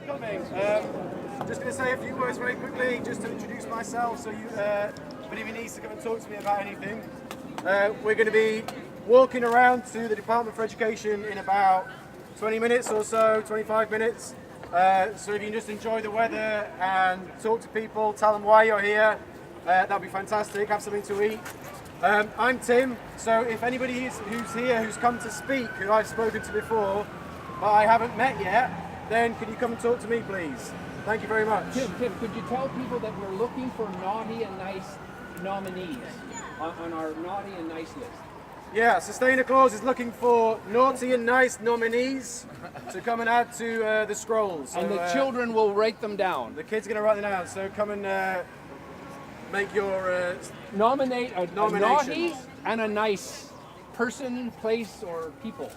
coming. Just going to say a few words very quickly, just to introduce myself, so if anybody needs to come and talk to me about anything. We're going to be walking around to the Department for Education in about 20 minutes or so, 25 minutes. So if you can just enjoy the weather and talk to people, tell them why you're here, that'd be fantastic. Have something to eat. I'm Tim, so if anybody who's here who's come to speak, who I've spoken to before, but I haven't met yet, then can you come and talk to me, please? Thank you very much. Tim, could you tell people that we're looking for naughty and nice nominees on our naughty and nice list? Yeah, Sustainer Clause is looking for naughty and nice nominees to come and add to the scrolls. So, and the children will write them down. The kids are going to write them down, so come and make your nominate a naughty and a nice person, place, or people,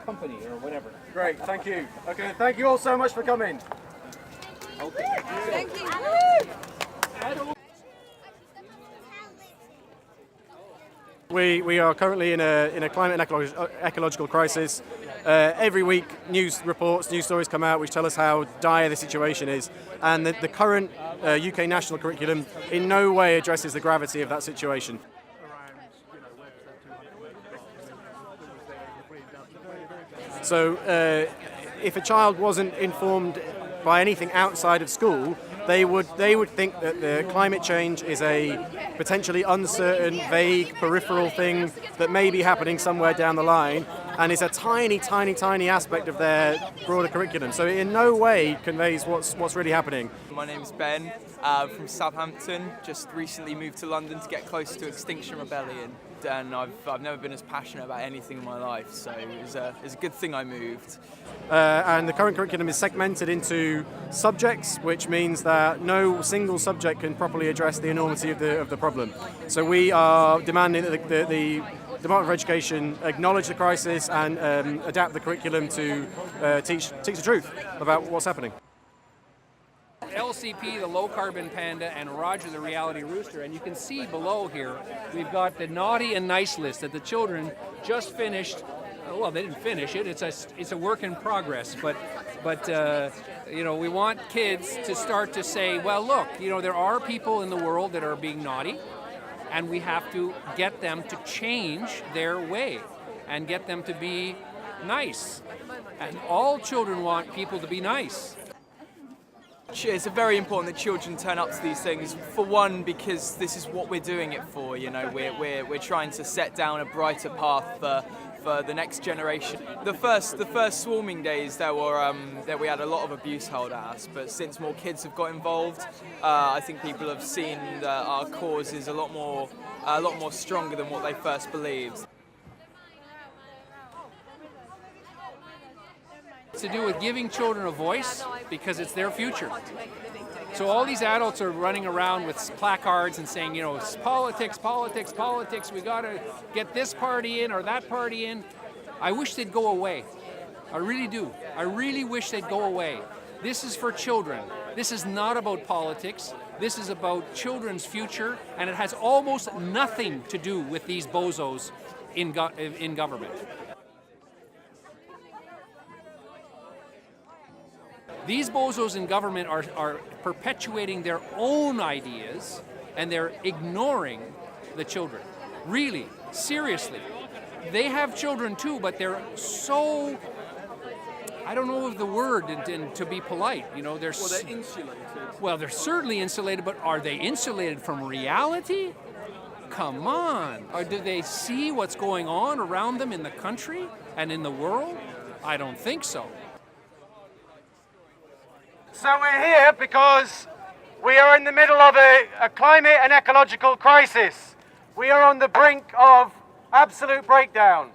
company, or whatever. Great, thank you. Okay, thank you all so much for coming. Okay. Thank you. We are currently in a climate and ecological crisis. Every week, news reports, news stories come out which tell us how dire the situation is, and the current UK national curriculum in no way addresses the gravity of that situation. So, if a child wasn't informed by anything outside of school, they would think that the climate change is a potentially uncertain, vague, peripheral thing that may be happening somewhere down the line, and is a tiny, tiny, tiny aspect of their broader curriculum. So it in no way conveys what's really happening. My name's Ben, from Southampton. Just recently moved to London to get closer to Extinction Rebellion, and I've never been as passionate about anything in my life, so it's a good thing I moved. And the current curriculum is segmented into subjects, which means that no single subject can properly address the enormity of the problem. So we are demanding that the Department for Education acknowledge the crisis and adapt the curriculum to teach the truth about what's happening. LCP, the low carbon panda, and Roger, the reality rooster. And you can see below here, we've got the naughty and nice list that the children just finished. Well, they didn't finish it. It's a work in progress. But you know, we want kids to start to say, well, look, you know, there are people in the world that are being naughty, and we have to get them to change their way and get them to be nice. And all children want people to be nice. It's very important that children turn up to these things. For one, because this is what we're doing it for. You know, we're trying to set down a brighter path for the next generation. The first swarming days, there we had a lot of abuse held at us. But since more kids have got involved, I think people have seen that our cause is a lot more stronger than what they first believed. To do with giving children a voice, because it's their future. So all these adults are running around with placards and saying, you know, it's politics, politics, politics, we gotta get this party in or that party in. I wish they'd go away. I really do. I really wish they'd go away. This is for children. This is not about politics. This is about children's future, and it has almost nothing to do with these bozos in government. These bozos in government are perpetuating their own ideas, and they're ignoring the children. Really, seriously. They have children too, but they're so, I don't know of the word to be polite. You know, they're insulated. Well, they're certainly insulated, but are they insulated from reality? Come on. Or do they see what's going on around them in the country and in the world? I don't think so. So we're here because we are in the middle of a climate and ecological crisis. We are on the brink of absolute breakdown.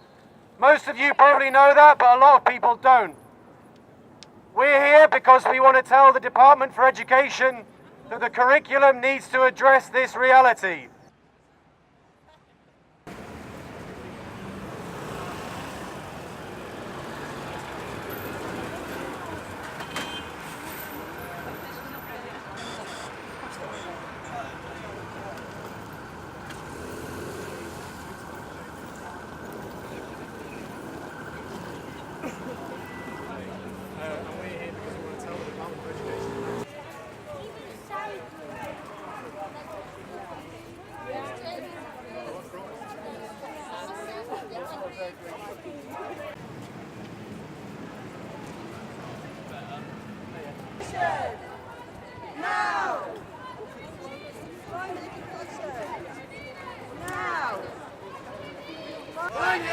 Most of you probably know that, but a lot of people don't. We're here because we want to tell the Department for Education that the curriculum needs to address this reality.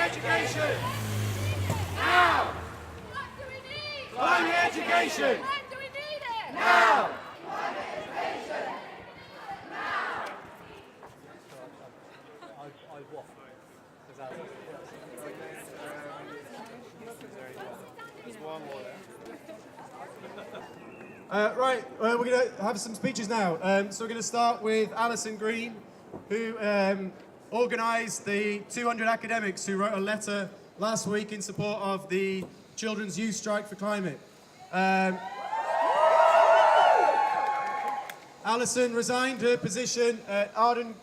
education! Now! What do we need? Climate education! When do we need it? Now! Right, we're going to have some speeches now. So we're going to start with Alison Green, who organised the 200 academics who wrote a letter last week in support of the Children's Youth Strike for Climate. Alison resigned her position at Arden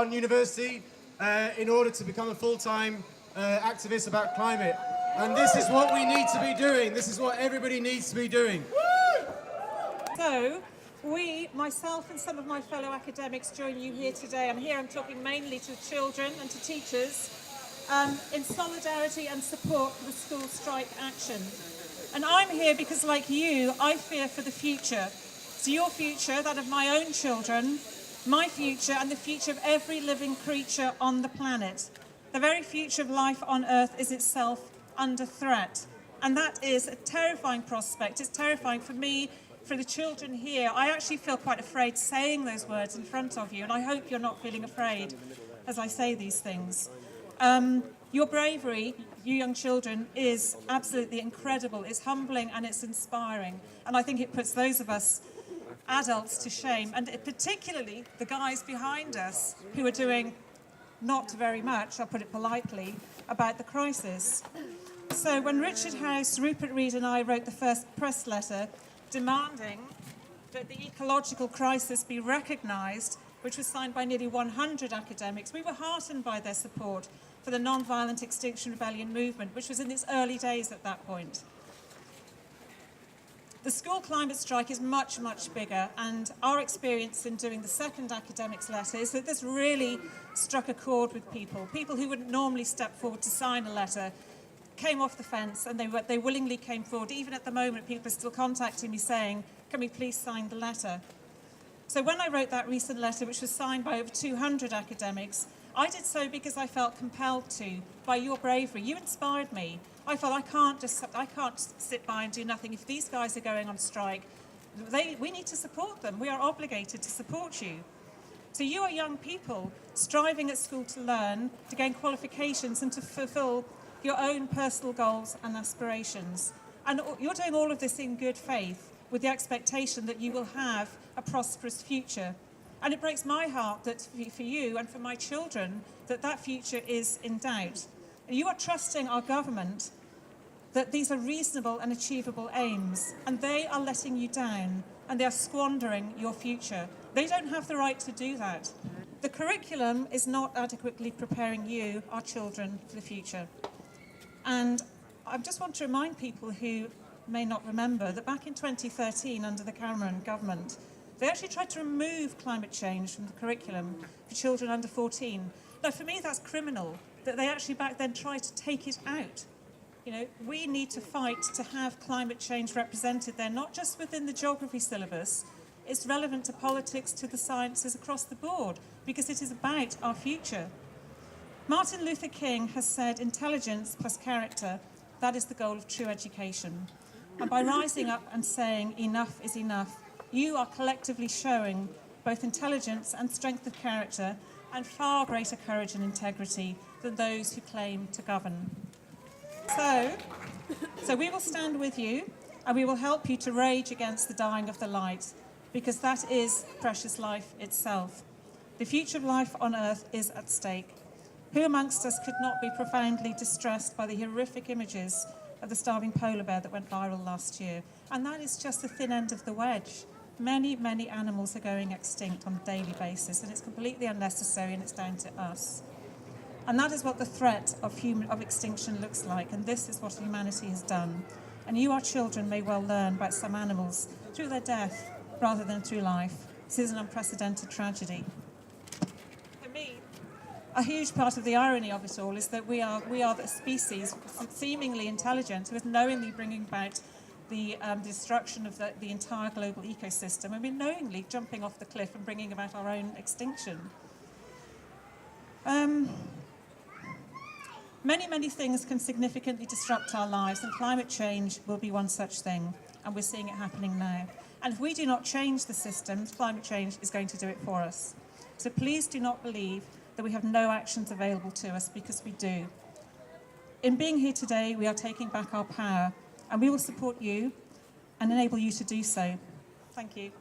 University, in order to become a full-time activist about climate. And this is what we need to be doing. This is what everybody needs to be doing. So, myself and some of my fellow academics join you here today, and here I'm talking mainly to children and to teachers, in solidarity and support for the school strike action. And I'm here because, like you, I fear for the future. So your future, that of my own children, my future and the future of every living creature on the planet. The very future of life on Earth is itself under threat. And that is a terrifying prospect. It's terrifying for me, for the children here. I actually feel quite afraid saying those words in front of you, and I hope you're not feeling afraid as I say these things. Your bravery, you young children, is absolutely incredible. It's humbling and it's inspiring. And I think it puts those of us adults to shame, and particularly the guys behind us who are doing not very much, I'll put it politely, about the crisis. So when Richard House, Rupert Reed and I wrote the first press letter demanding that the ecological crisis be recognised, which was signed by nearly 100 academics, we were heartened by their support for the non-violent Extinction Rebellion movement, which was in its early days at that point. The school climate strike is much, much bigger, and our experience in doing the second academics letter is that this really struck a chord with people. People who wouldn't normally step forward to sign a letter came off the fence, and they willingly came forward. Even at the moment, people are still contacting me saying, can we please sign the letter? So when I wrote that recent letter, which was signed by over 200 academics, I did so because I felt compelled to, by your bravery. You inspired me. I felt I can't sit by and do nothing. If these guys are going on strike, we need to support them. We are obligated to support you. So you are young people striving at school to learn, to gain qualifications and to fulfil your own personal goals and aspirations. And you're doing all of this in good faith with the expectation that you will have a prosperous future. And it breaks my heart that for you and for my children that future is in doubt. You are trusting our government that these are reasonable and achievable aims, and they are letting you down, and they are squandering your future. They don't have the right to do that. The curriculum is not adequately preparing you, our children, for the future. And I just want to remind people who may not remember that back in 2013, under the Cameron government, they actually tried to remove climate change from the curriculum for children under 14. Now, for me, that's criminal, that they actually back then tried to take it out. You know, we need to fight to have climate change represented there, not just within the geography syllabus. It's relevant to politics, to the sciences across the board, because it is about our future. Martin Luther King has said, intelligence plus character, that is the goal of true education. And by rising up and saying enough is enough, you are collectively showing both intelligence and strength of character and far greater courage and integrity than those who claim to govern. So we will stand with you, and we will help you to rage against the dying of the light, because that is precious life itself. The future of life on Earth is at stake. Who amongst us could not be profoundly distressed by the horrific images of the starving polar bear that went viral last year? And that is just the thin end of the wedge. Many, many animals are going extinct on a daily basis, and it's completely unnecessary, and it's down to us. And that is what the threat of extinction looks like, and this is what humanity has done. And you, our children, may well learn about some animals through their death rather than through life. This is an unprecedented tragedy. For me, a huge part of the irony of it all is that we are the species, seemingly intelligent, who is knowingly bringing about the destruction of the entire global ecosystem, and we're knowingly jumping off the cliff and bringing about our own extinction. Many, many things can significantly disrupt our lives, and climate change will be one such thing, and we're seeing it happening now. And if we do not change the systems, climate change is going to do it for us. So please do not believe that we have no actions available to us, because we do. In being here today, we are taking back our power, and we will support you and enable you to do so. Thank you.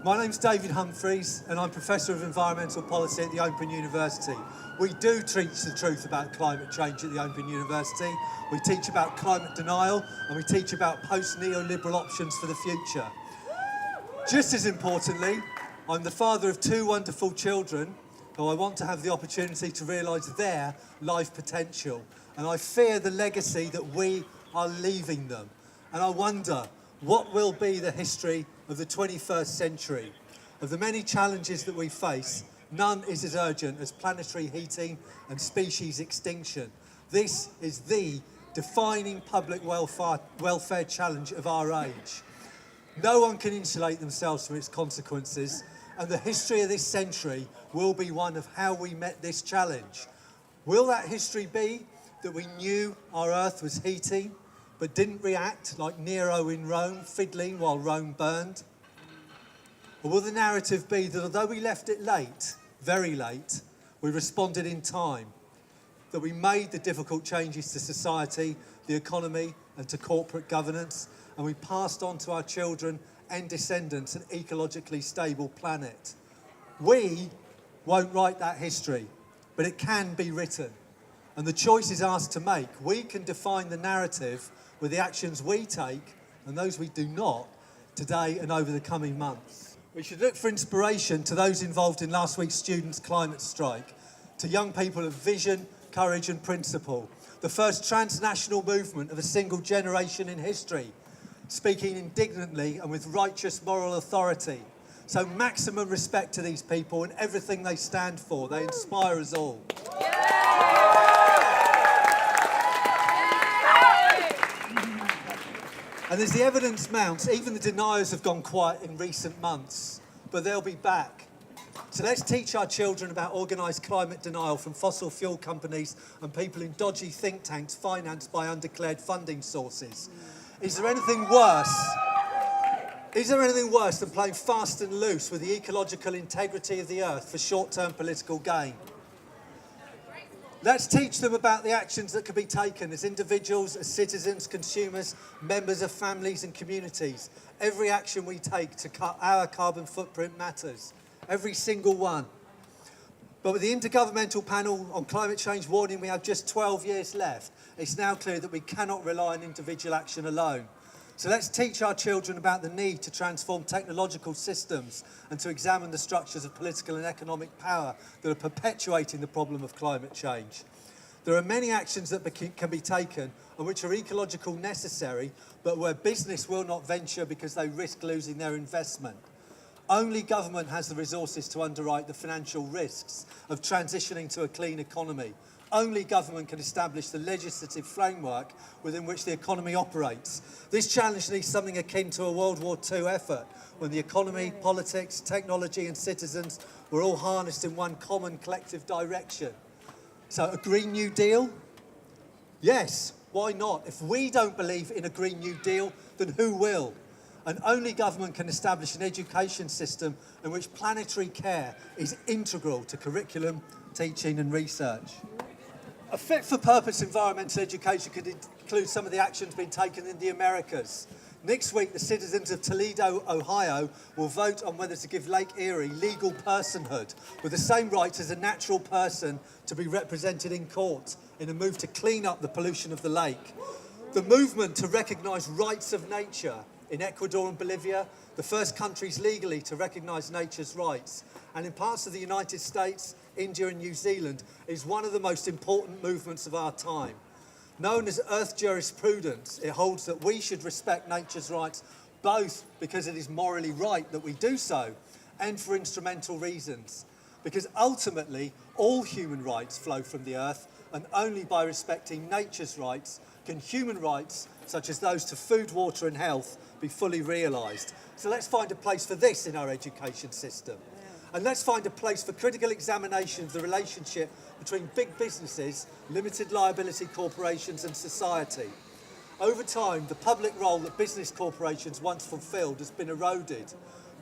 My name's David Humphreys and I'm Professor of Environmental Policy at the Open University. We do teach the truth about climate change at the Open University. We teach about climate denial and we teach about post-neoliberal options for the future. Just as importantly, I'm the father of 2 wonderful children who I want to have the opportunity to realise their life potential. And I fear the legacy that we are leaving them. And I wonder, what will be the history of the 21st century? Of the many challenges that we face, none is as urgent as planetary heating and species extinction. This is the defining public welfare challenge of our age. No one can insulate themselves from its consequences, and the history of this century will be one of how we met this challenge. Will that history be that we knew our Earth was heating, but didn't react like Nero in Rome, fiddling while Rome burned? Or will the narrative be that although we left it late, very late, we responded in time, that we made the difficult changes to society, the economy, and to corporate governance, and we passed on to our children and descendants an ecologically stable planet? We won't write that history, but it can be written. And the choice is ours to make. We can define the narrative with the actions we take and those we do not today and over the coming months. We should look for inspiration to those involved in last week's students' climate strike, to young people of vision, courage and principle, the first transnational movement of a single generation in history, speaking indignantly and with righteous moral authority. So maximum respect to these people and everything they stand for. They inspire us all. And as the evidence mounts, even the deniers have gone quiet in recent months, but they'll be back. So let's teach our children about organised climate denial from fossil fuel companies and people in dodgy think tanks financed by undeclared funding sources. Is there anything worse? Is there anything worse than playing fast and loose with the ecological integrity of the Earth for short-term political gain? Let's teach them about the actions that can be taken as individuals, as citizens, consumers, members of families and communities. Every action we take to cut our carbon footprint matters. Every single one. But with the Intergovernmental Panel on Climate Change warning we have just 12 years left, it's now clear that we cannot rely on individual action alone. So let's teach our children about the need to transform technological systems and to examine the structures of political and economic power that are perpetuating the problem of climate change. There are many actions that can be taken and which are ecological necessary, but where business will not venture because they risk losing their investment. Only government has the resources to underwrite the financial risks of transitioning to a clean economy. Only government can establish the legislative framework within which the economy operates. This challenge needs something akin to a World War II effort, when the economy, politics, technology and citizens were all harnessed in one common collective direction. So a Green New Deal? Yes, why not? If we don't believe in a Green New Deal, then who will? And only government can establish an education system in which planetary care is integral to curriculum, teaching and research. A fit-for-purpose environmental education could include some of the actions being taken in the Americas. Next week, the citizens of Toledo, Ohio, will vote on whether to give Lake Erie legal personhood, with the same rights as a natural person to be represented in court, in a move to clean up the pollution of the lake. The movement to recognise rights of nature in Ecuador and Bolivia, the first countries legally to recognise nature's rights, and in parts of the United States, India and New Zealand, is one of the most important movements of our time. Known as Earth jurisprudence, it holds that we should respect nature's rights both because it is morally right that we do so and for instrumental reasons. Because ultimately, all human rights flow from the Earth, and only by respecting nature's rights can human rights, such as those to food, water and health, be fully realised. So let's find a place for this in our education system. And let's find a place for critical examination of the relationship between big businesses, limited liability corporations and society. Over time, the public role that business corporations once fulfilled has been eroded.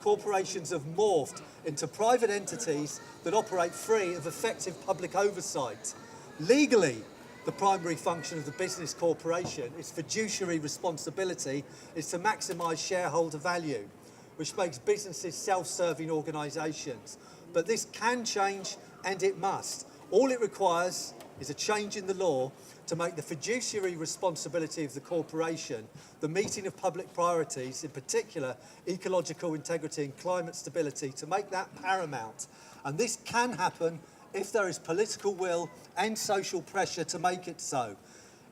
Corporations have morphed into private entities that operate free of effective public oversight. Legally, the primary function of the business corporation, its fiduciary responsibility, is to maximise shareholder value, which makes businesses self-serving organisations. But this can change, and it must. All it requires is a change in the law to make the fiduciary responsibility of the corporation the meeting of public priorities, in particular ecological integrity and climate stability, to make that paramount. And this can happen if there is political will and social pressure to make it so.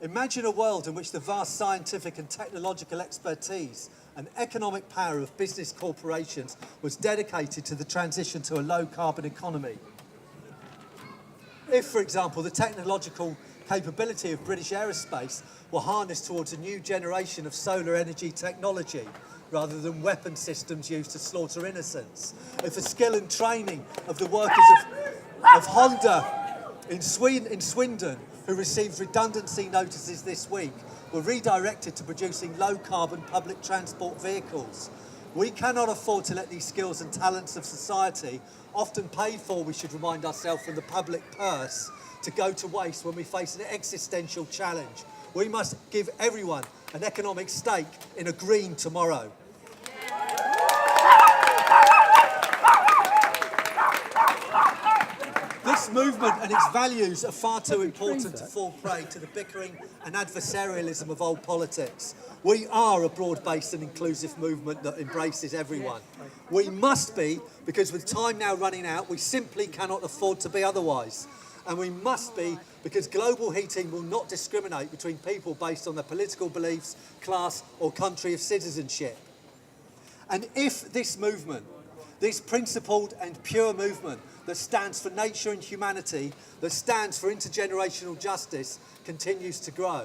Imagine a world in which the vast scientific and technological expertise and economic power of business corporations was dedicated to the transition to a low-carbon economy. If, for example, the technological capability of British aerospace were harnessed towards a new generation of solar energy technology, rather than weapon systems used to slaughter innocents. If the skill and training of the workers of Honda in Swindon, who received redundancy notices this week, were redirected to producing low-carbon public transport vehicles. We cannot afford to let these skills and talents of society, often paid for, we should remind ourselves, from the public purse, to go to waste when we face an existential challenge. We must give everyone an economic stake in a green tomorrow. This movement and its values are far too important to fall prey to the bickering and adversarialism of old politics. We are a broad-based and inclusive movement that embraces everyone. We must be, because with time now running out, we simply cannot afford to be otherwise. And we must be, because global heating will not discriminate between people based on their political beliefs, class, or country of citizenship. And if this movement, this principled and pure movement that stands for nature and humanity, that stands for intergenerational justice, continues to grow,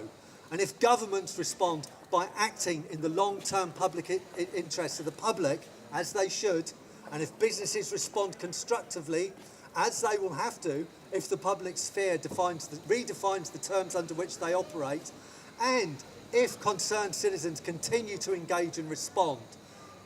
and if governments respond by acting in the long-term public interest of the public, as they should, and if businesses respond constructively, as they will have to, if the public sphere redefines the terms under which they operate, and if concerned citizens continue to engage and respond,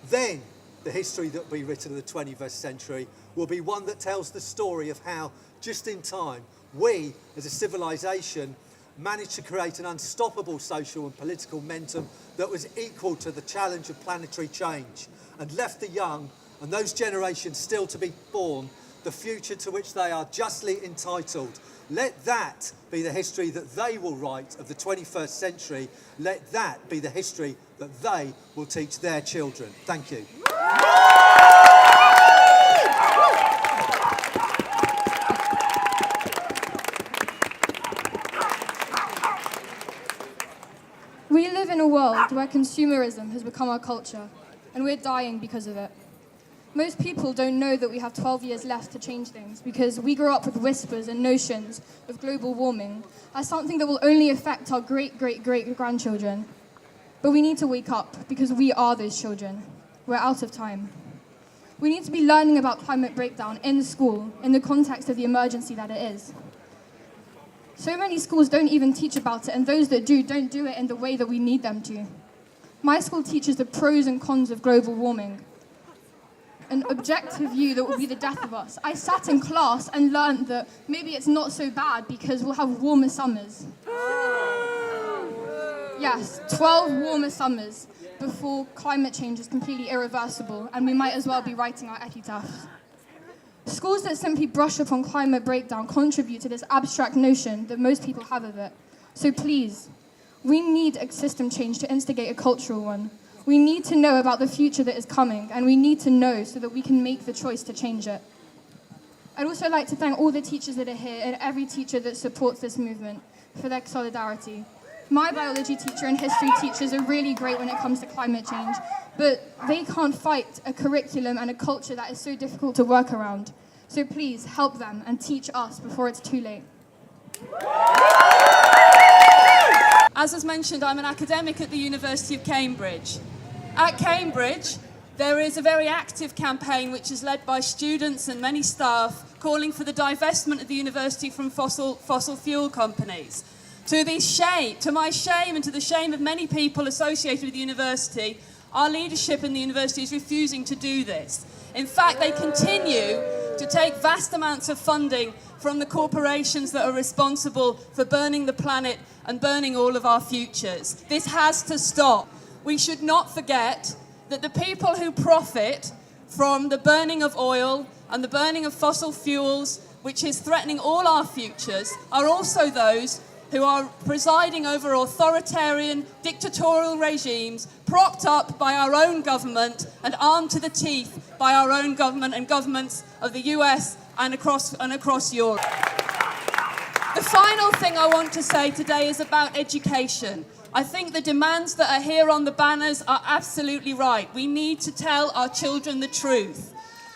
then the history that will be written in the 21st century will be one that tells the story of how, just in time, we, as a civilization, managed to create an unstoppable social and political momentum that was equal to the challenge of planetary change, and left the young, and those generations still to be born, the future to which they are justly entitled. Let that be the history that they will write of the 21st century. Let that be the history that they will teach their children. Thank you. We live in a world where consumerism has become our culture, and we're dying because of it. Most people don't know that we have 12 years left to change things, because we grew up with whispers and notions of global warming as something that will only affect our great-great-great-grandchildren. But we need to wake up, because we are those children. We're out of time. We need to be learning about climate breakdown in school, in the context of the emergency that it is. So many schools don't even teach about it, and those that do don't do it in the way that we need them to. My school teaches the pros and cons of global warming, an objective view that will be the death of us. I sat in class and learned that maybe it's not so bad because we'll have warmer summers. Yes, 12 warmer summers before climate change is completely irreversible, and we might as well be writing our epitaphs. Schools that simply brush upon climate breakdown contribute to this abstract notion that most people have of it. So please, we need a system change to instigate a cultural one. We need to know about the future that is coming, and we need to know so that we can make the choice to change it. I'd also like to thank all the teachers that are here and every teacher that supports this movement for their solidarity. My biology teacher and history teachers are really great when it comes to climate change, but they can't fight a curriculum and a culture that is so difficult to work around. So please help them and teach us before it's too late. As was mentioned, I'm an academic at the University of Cambridge. At Cambridge, there is a very active campaign which is led by students and many staff calling for the divestment of the university from fossil fuel companies. To my shame and to the shame of many people associated with the university, our leadership in the university is refusing to do this. In fact, they continue to take vast amounts of funding from the corporations that are responsible for burning the planet and burning all of our futures. This has to stop. We should not forget that the people who profit from the burning of oil and the burning of fossil fuels, which is threatening all our futures, are also those who are presiding over authoritarian, dictatorial regimes propped up by our own government and armed to the teeth by our own government and governments of the US and across Europe. The final thing I want to say today is about education. I think the demands that are here on the banners are absolutely right. We need to tell our children the truth.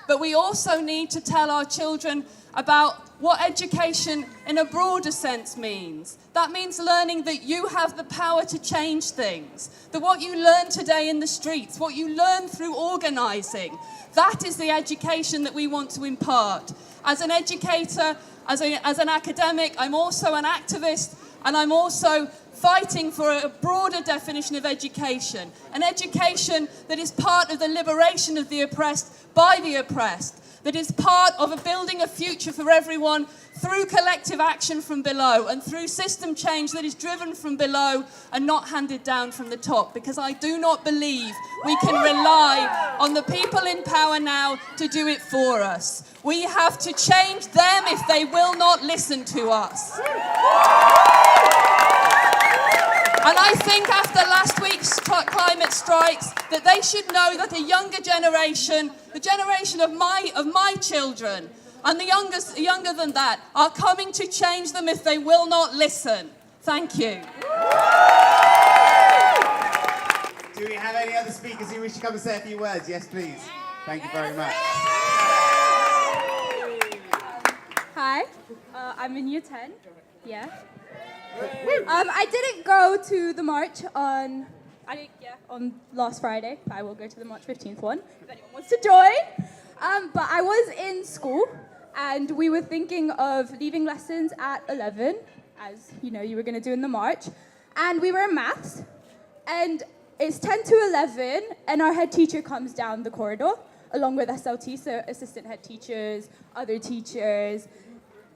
But we also need to tell our children about what education in a broader sense means. That means learning that you have the power to change things, that what you learn today in the streets, what you learn through organising, that is the education that we want to impart. As an educator, as an academic, I'm also an activist, and I'm also fighting for a broader definition of education, an education that is part of the liberation of the oppressed by the oppressed, that is part of building a future for everyone through collective action from below and through system change that is driven from below and not handed down from the top, because I do not believe we can rely on the people in power now to do it for us. We have to change them if they will not listen to us. And I think after last week's climate strikes that they should know that a younger generation, the generation of my children, and the younger than that, are coming to change them if they will not listen. Thank you. Do we have any other speakers who wish to come and say a few words? Yes, please. Thank you very much. Hi, I'm in Year 10. Yeah. I didn't go to the march on last Friday. I will go to the March 15th one if anyone wants to join. But I was in school, and we were thinking of leaving lessons at 11, as you know you were going to do in the march. And we were in maths, and it's 10 to 11, and our head teacher comes down the corridor along with SLT, so assistant head teachers, other teachers.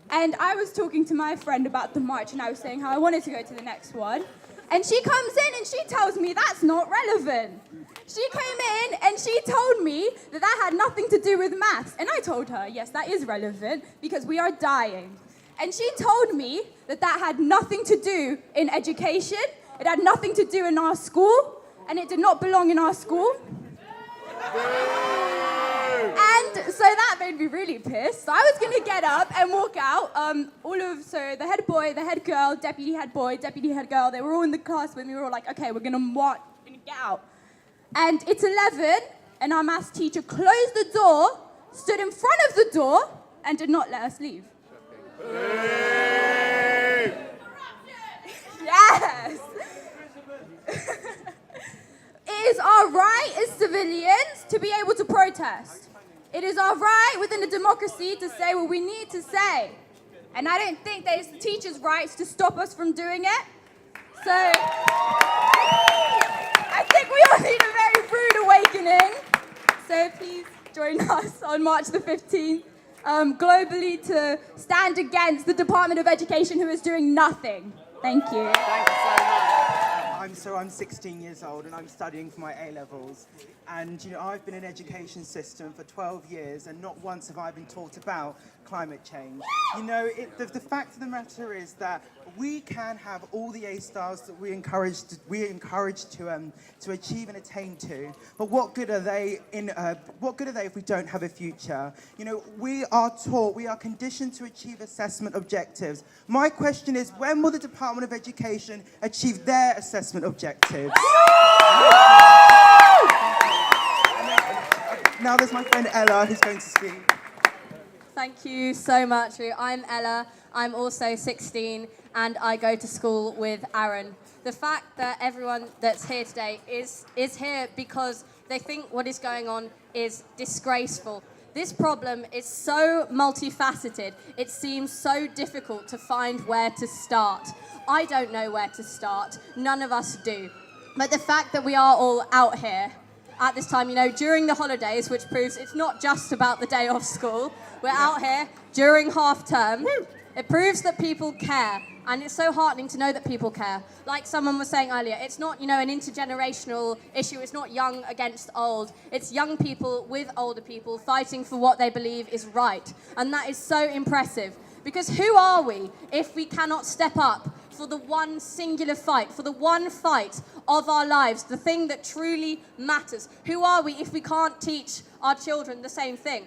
And I was talking to my friend about the march, and I was saying how I wanted to go to the next one. And she comes in and she tells me that's not relevant. She came in and she told me that that had nothing to do with maths. And I told her, yes, that is relevant because we are dying. And she told me that that had nothing to do in education, it had nothing to do in our school, and it did not belong in our school. And so that made me really pissed. So I was going to get up and walk out. So the head boy, the head girl, deputy head boy, deputy head girl, they were all in the class with me. We were all like, okay, we're going to get out. And it's 11, and our maths teacher closed the door, stood in front of the door, and did not let us leave. Yes. It is our right as civilians to be able to protest. It is our right within a democracy to say what we need to say. And I don't think that it's the teachers' rights to stop us from doing it. So I think we all need a very rude awakening. So please join us on March the 15th, globally, to stand against the Department of Education, who is doing nothing. Thank you. Thank you so much. I'm 16 years old and I'm studying for my A-levels. And I've been in education system for 12 years and not once have I been taught about climate change. The fact of the matter is that we can have all the A stars that we encourage to achieve and attain to, but what good are they if we don't have a future? We are taught, we are conditioned to achieve assessment objectives. My question is, when will the Department of Education achieve their assessment objectives? Now there's my friend Ella who's going to speak. Thank you so much, Rue. I'm Ella. I'm also 16 and I go to school with Aaron. The fact that everyone that's here today is here because they think what is going on is disgraceful. This problem is so multifaceted, it seems so difficult to find where to start. I don't know where to start. None of us do. But the fact that we are all out here at this time, during the holidays, which proves it's not just about the day off school. We're out here during half term. It proves that people care. And it's so heartening to know that people care. Like someone was saying earlier, it's not, an intergenerational issue. It's not young against old. It's young people with older people fighting for what they believe is right. And that is so impressive. Because who are we if we cannot step up for the one singular fight, for the one fight of our lives, the thing that truly matters? Who are we if we can't teach our children the same thing?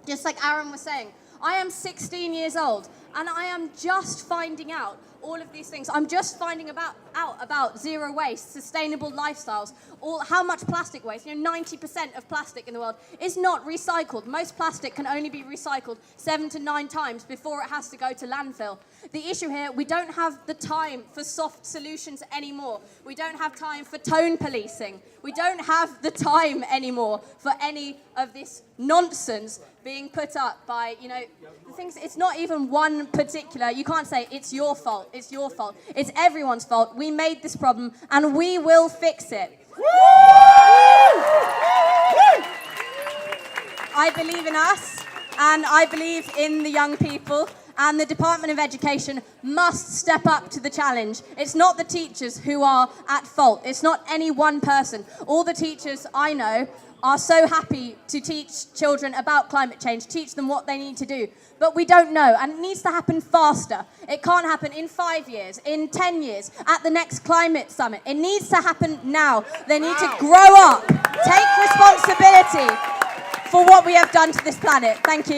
Just like Aaron was saying, I am 16 years old and I am just finding out all of these things. I'm just finding out about zero waste, sustainable lifestyles, how much plastic waste. 90% of plastic in the world is not recycled. Most plastic can only be recycled 7 to 9 times before it has to go to landfill. The issue here, we don't have the time for soft solutions anymore. We don't have time for tone policing. We don't have the time anymore for any of this nonsense being put up by, the things. It's not even one particular. You can't say it's your fault. It's your fault. It's everyone's fault. We made this problem and we will fix it. I believe in us and I believe in the young people. And the Department of Education must step up to the challenge. It's not the teachers who are at fault. It's not any one person. All the teachers I know are so happy to teach children about climate change, teach them what they need to do. But we don't know, and it needs to happen faster. It can't happen in 5 years, in 10 years, at the next climate summit. It needs to happen now. They need to grow up, take responsibility for what we have done to this planet. Thank you.